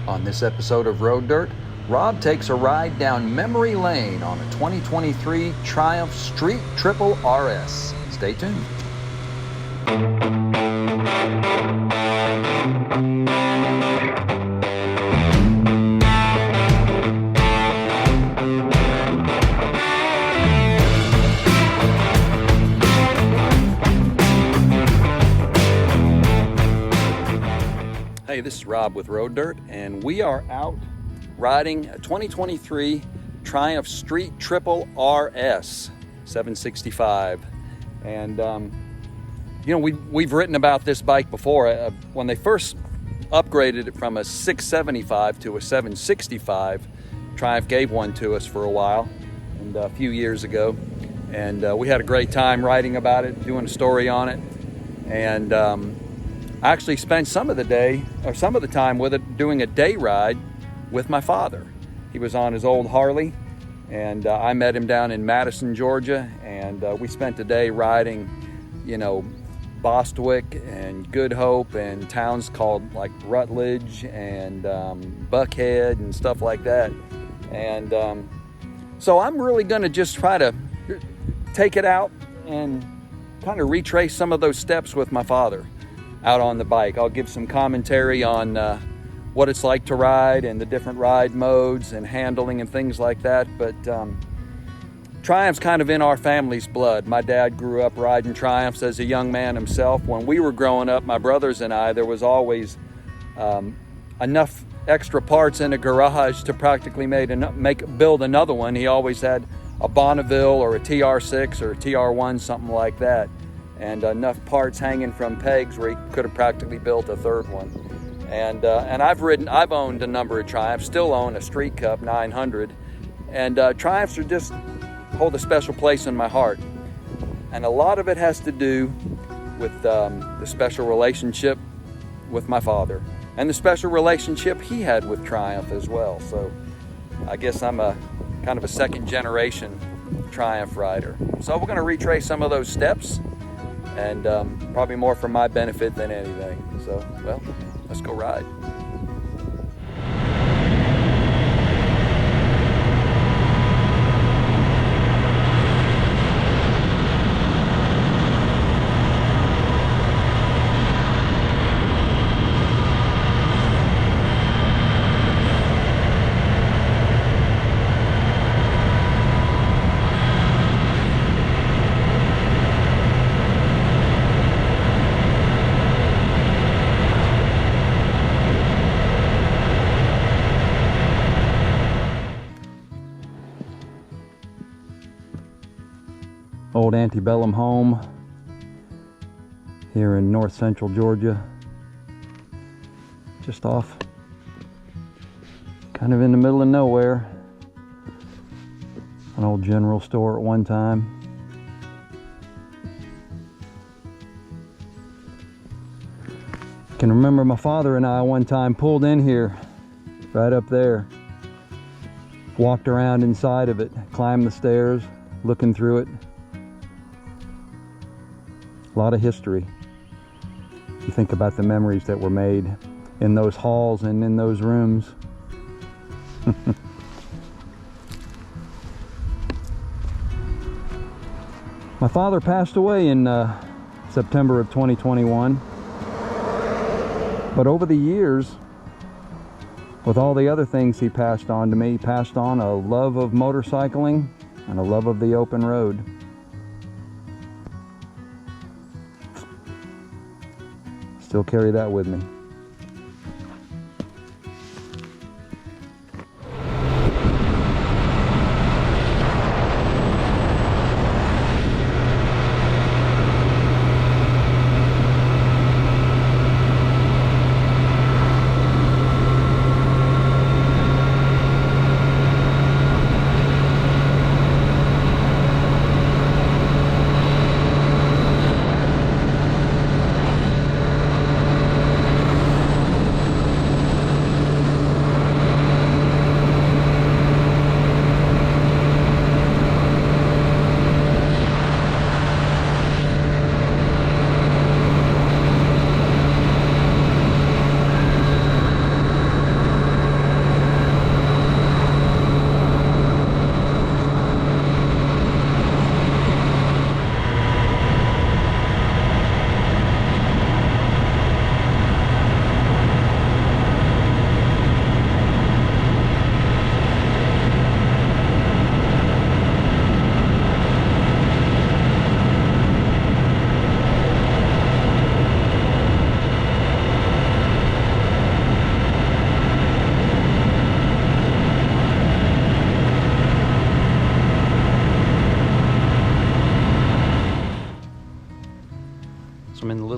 On this episode of Road Dirt, Rob takes a ride down memory lane on a 2023 Triumph Street Triple RS. Stay tuned. Hey, this is Rob with Road Dirt, and we are out riding a 2023 Triumph Street Triple RS 765. And we've written about this bike before. When they first upgraded it from a 675 to a 765, Triumph gave one to us for a while, and a few years ago, and we had a great time writing about it, doing a story on it. And I actually spent some of the time with it doing a day ride with my father. He was on his old Harley, and I met him down in Madison, Georgia, and we spent a day riding, Bostwick and Good Hope and towns called like Rutledge and Buckhead and stuff like that. And so I'm really going to just try to take it out and kind of retrace some of those steps with my father out on the bike. I'll give some commentary on what it's like to ride and the different ride modes and handling and things like that. But Triumph's kind of in our family's blood. My dad grew up riding Triumphs as a young man himself. When we were growing up, my brothers and I, there was always enough extra parts in a garage to practically build another one. He always had a Bonneville or a TR6 or a TR1, something like that, and enough parts hanging from pegs where he could have practically built a third one. And I've owned a number of Triumphs, still own a Street Cup 900, and Triumphs just hold a special place in my heart. And a lot of it has to do with the special relationship with my father and the special relationship he had with Triumph as well. So I guess I'm a kind of a second generation Triumph rider. So we're going to retrace some of those steps, and probably more for my benefit than anything. So, well, let's go ride. Old antebellum home here in north central Georgia, just off, kind of in the middle of nowhere. An old general store at one time. I can remember my father and I one time pulled in here, right up there, walked around inside of it, climbed the stairs, looking through it. A lot of history. You think about the memories that were made in those halls and in those rooms. My father passed away in September of 2021. But over the years, with all the other things he passed on to me, he passed on a love of motorcycling and a love of the open road. Still carry that with me.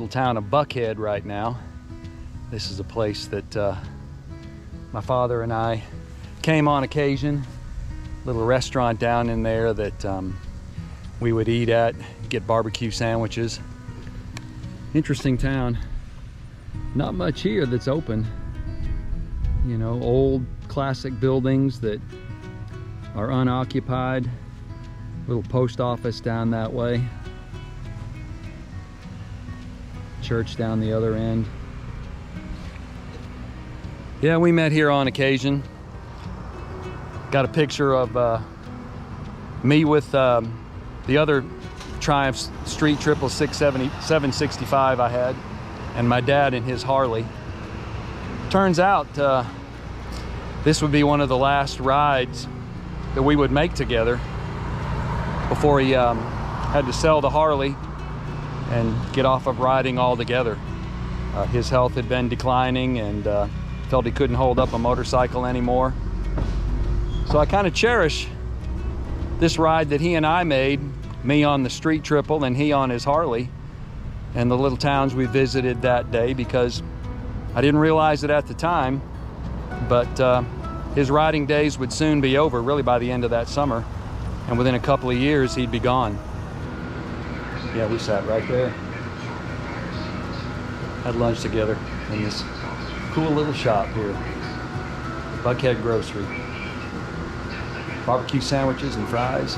town of Buckhead right now. This is a place that my father and I came on occasion. Little restaurant down in there that we would eat at, get barbecue sandwiches. Interesting town. Not much here that's open. You know, old classic buildings that are unoccupied. Little post office down that way. Church down the other end. Yeah, we met here on occasion. Got a picture of me with the other Triumph Street Triple 765 I had, and my dad in his Harley. Turns out this would be one of the last rides that we would make together before he had to sell the Harley and get off of riding altogether. His health had been declining and felt he couldn't hold up a motorcycle anymore. So I kind of cherish this ride that he and I made, me on the Street Triple and he on his Harley, and the little towns we visited that day, because I didn't realize it at the time, but his riding days would soon be over, really by the end of that summer, and within a couple of years he'd be gone. Yeah, we sat right there, had lunch together in this cool little shop here, Buckhead Grocery. Barbecue sandwiches and fries.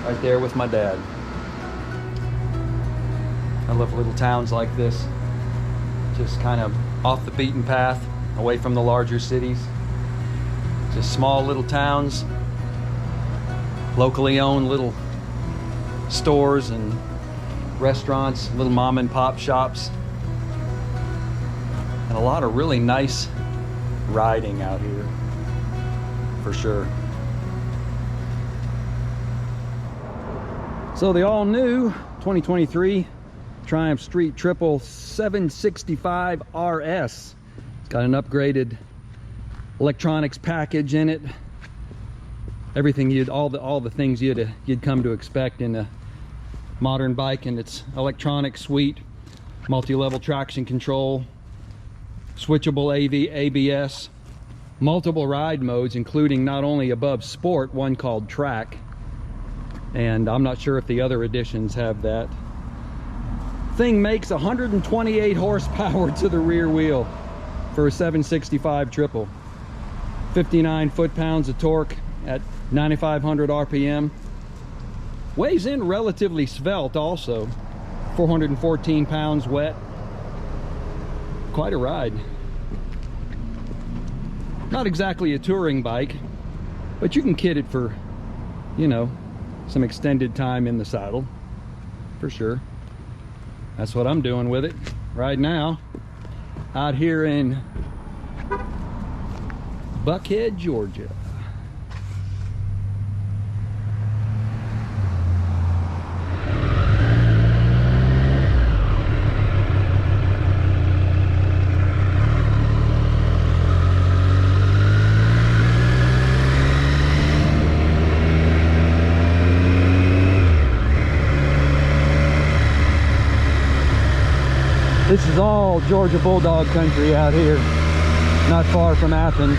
Right there with my dad. I love little towns like this. Just kind of off the beaten path, away from the larger cities. Just small little towns, locally owned little stores and restaurants, little mom and pop shops, and a lot of really nice riding out here, for sure. So the all-new 2023 Triumph Street Triple 765 RS. It's got an upgraded electronics package in it. Everything all the things you'd come to expect in a modern bike, and its electronic suite, multi-level traction control, switchable ABS, multiple ride modes, including not only above sport, one called track, and I'm not sure if the other editions have that. Thing makes 128 horsepower to the rear wheel for a 765 triple, 59 foot-pounds of torque at 9,500 RPM. Weighs in relatively svelte also, 414 pounds wet. Quite a ride. Not exactly a touring bike, but you can kit it for, you know, some extended time in the saddle, for sure. That's what I'm doing with it right now, out here in Buckhead, Georgia. This is all Georgia Bulldog country out here, not far from Athens.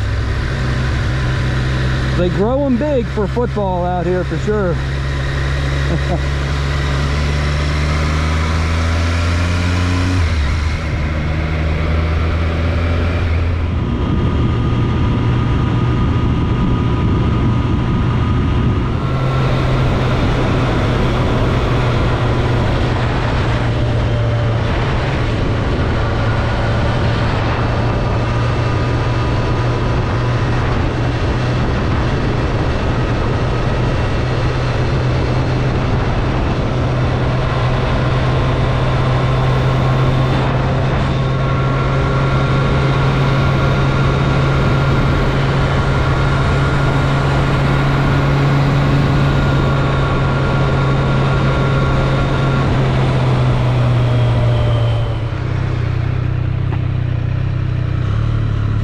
They grow them big for football out here, for sure.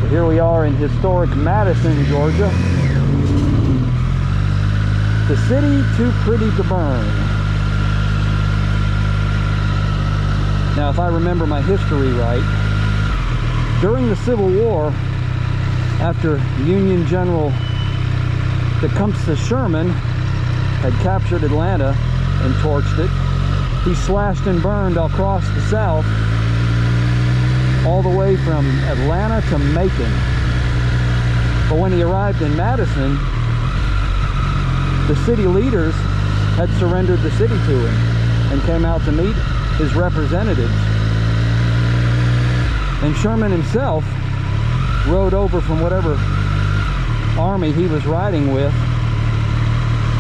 Here we are in historic Madison, Georgia. The city too pretty to burn. Now, if I remember my history right, during the Civil War, after Union General Tecumseh Sherman had captured Atlanta and torched it, he slashed and burned across the South, all the way from Atlanta to Macon. But when he arrived in Madison, the city leaders had surrendered the city to him and came out to meet his representatives. And Sherman himself rode over from whatever army he was riding with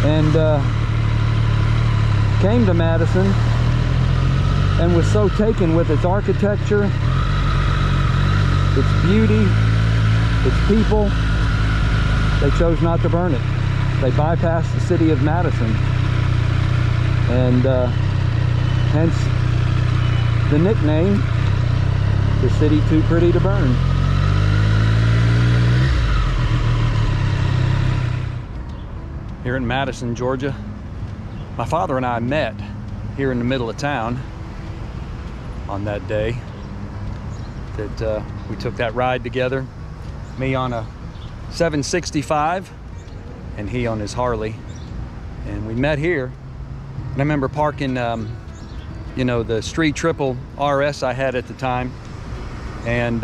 and came to Madison, and was so taken with its architecture, its beauty, its people, they chose not to burn it. They bypassed the city of Madison, and hence the nickname, the city too pretty to burn. Here in Madison, Georgia, my father and I met here in the middle of town on that day that we took that ride together. Me on a 765 and he on his Harley, and we met here. And I remember parking you know, the Street Triple RS I had at the time, and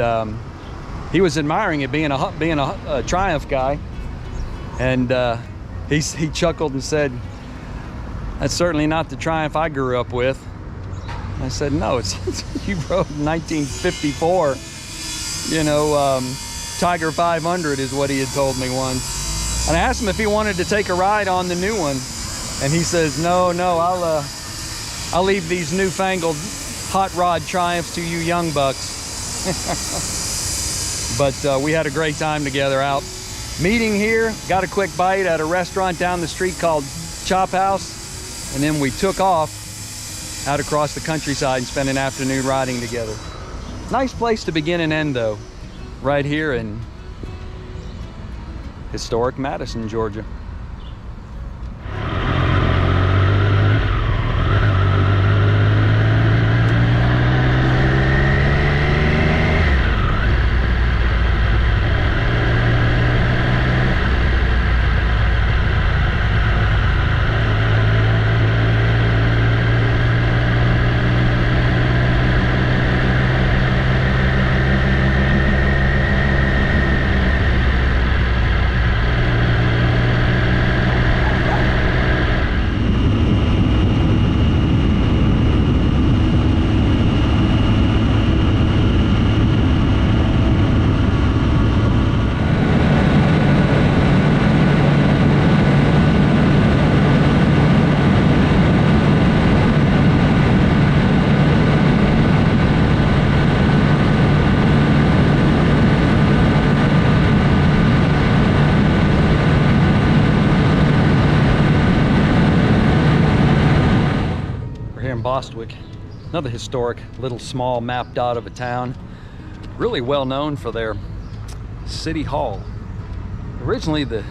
he was admiring it, being a Triumph guy, and he chuckled and said, "That's certainly not the Triumph I grew up with." I said, "No, it's you rode 1954, you know, Tiger 500 is what he had told me once." And I asked him if he wanted to take a ride on the new one, and he says, no, I'll leave these newfangled hot rod Triumphs to you young bucks." But we had a great time together out meeting here, got a quick bite at a restaurant down the street called Chop House, and then we took off out across the countryside and spent an afternoon riding together. Nice place to begin and end, though, right here in historic Madison, Georgia. Bostwick, another historic little small map dot of a town, really well known for their city hall. Originally the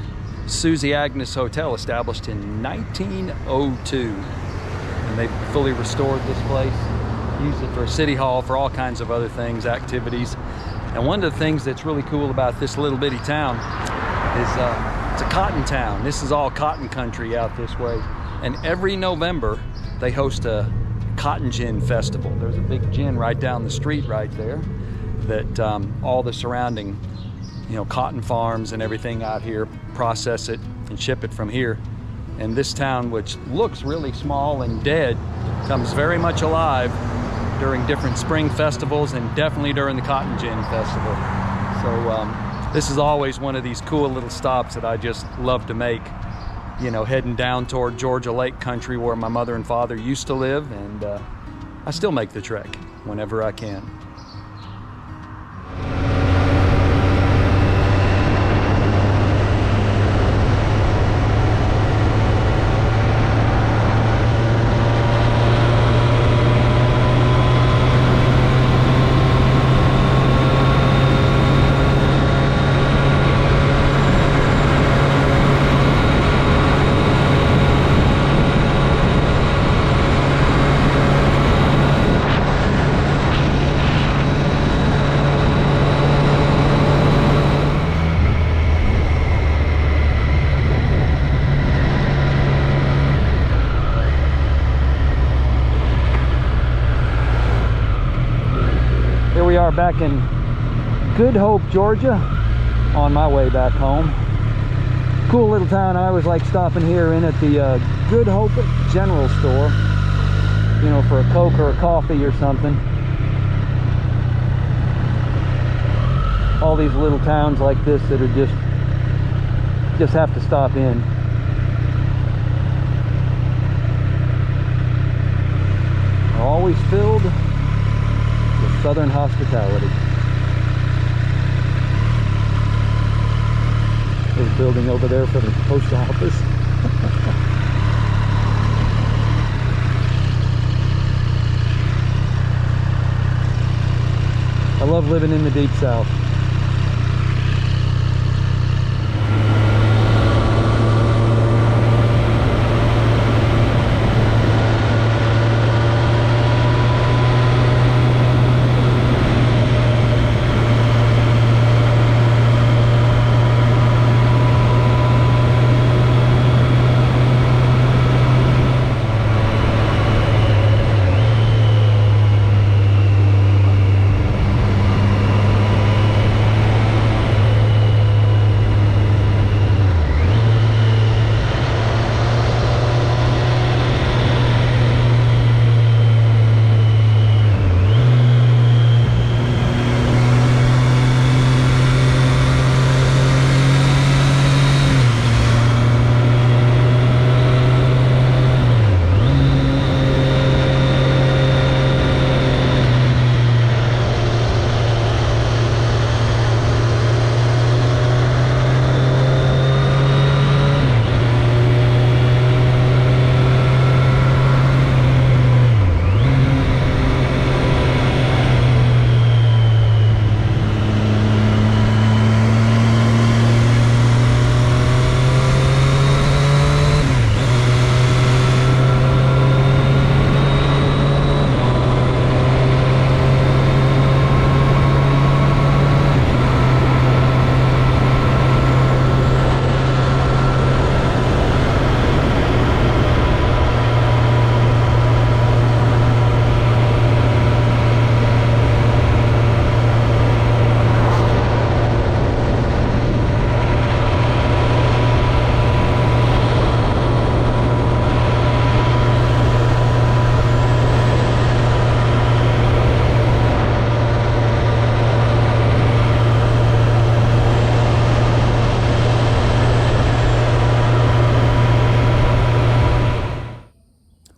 Susie Agnes Hotel, established in 1902, and they fully restored this place, used it for a city hall, for all kinds of other things, activities. And one of the things that's really cool about this little bitty town is it's a cotton town. This is all cotton country out this way, and every November they host a cotton gin festival. There's a big gin right down the street right there that all the surrounding, you know, cotton farms and everything out here process it and ship it from here. And this town, which looks really small and dead, comes very much alive during different spring festivals and definitely during the cotton gin festival. So this is always one of these cool little stops that I just love to make, you know, heading down toward Georgia Lake country where my mother and father used to live, and I still make the trek whenever I can. are back in Good Hope, Georgia, on my way back home. Cool little town. I always like stopping here in at the Good Hope General Store, you know, for a Coke or a coffee or something. All these little towns like this that are just have to stop in. Are always filled with Southern hospitality. There's a building over there for the post office. I love living in the Deep South.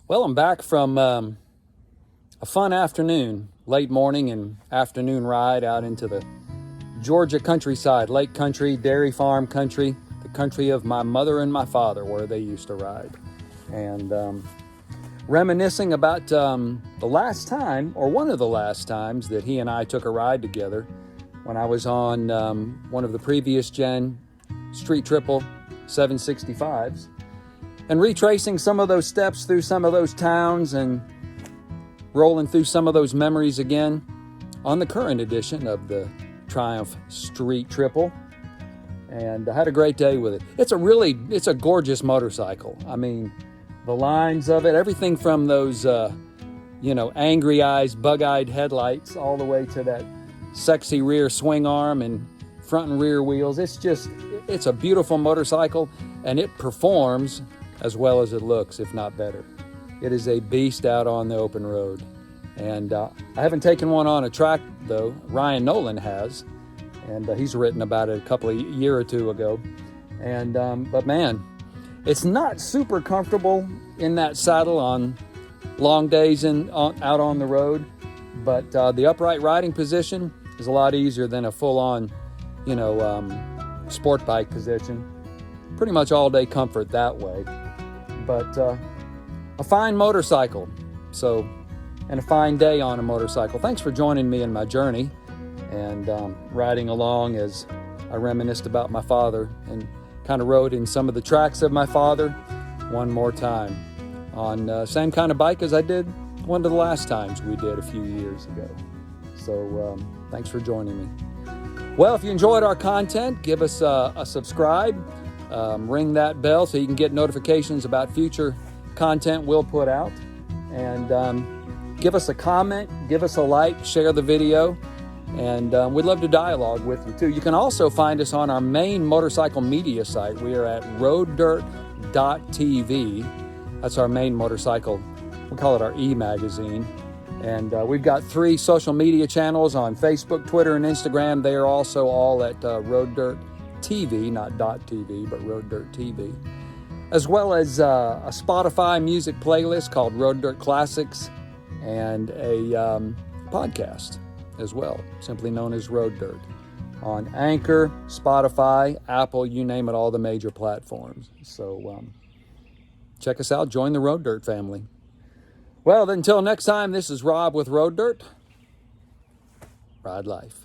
Well, I'm back from a fun afternoon, late morning and afternoon ride out into the Georgia countryside, lake country, dairy farm country, the country of my mother and my father, where they used to ride. And reminiscing about the last time, or one of the last times, that he and I took a ride together when I was on one of the previous gen street triple 765s. And retracing some of those steps through some of those towns and rolling through some of those memories again on the current edition of the Triumph Street Triple. And I had a great day with it. It's a gorgeous motorcycle. I mean, the lines of it, everything from those, angry eyes, bug-eyed headlights, all the way to that sexy rear swing arm and front and rear wheels. It's a beautiful motorcycle, and it performs as well as it looks, if not better. It is a beast out on the open road. And I haven't taken one on a track, though. Ryan Nolan has, and he's written about it a year or two ago. And but man, it's not super comfortable in that saddle on long days out on the road, but the upright riding position is a lot easier than a full-on, sport bike position. Pretty much all-day comfort that way. But a fine motorcycle, and a fine day on a motorcycle. Thanks for joining me in my journey and riding along as I reminisced about my father and kind of rode in some of the tracks of my father one more time on same kind of bike as I did one of the last times we did a few years ago. So thanks for joining me. Well, if you enjoyed our content, give us a subscribe. Ring that bell so you can get notifications about future content we'll put out. And give us a comment, give us a like, share the video. And we'd love to dialogue with you too. You can also find us on our main motorcycle media site. We are at roaddirt.tv. That's our main motorcycle. We call it our e-magazine. And we've got 3 social media channels on Facebook, Twitter, and Instagram. They are also all at Road Dirt TV, not .tv, but Road Dirt TV. As well as a Spotify music playlist called Road Dirt Classics, and a podcast as well, simply known as Road Dirt, on Anchor, Spotify, Apple, you name it, all the major platforms. So check us out. Join the Road Dirt family. Well, until next time, this is Rob with Road Dirt. Ride life.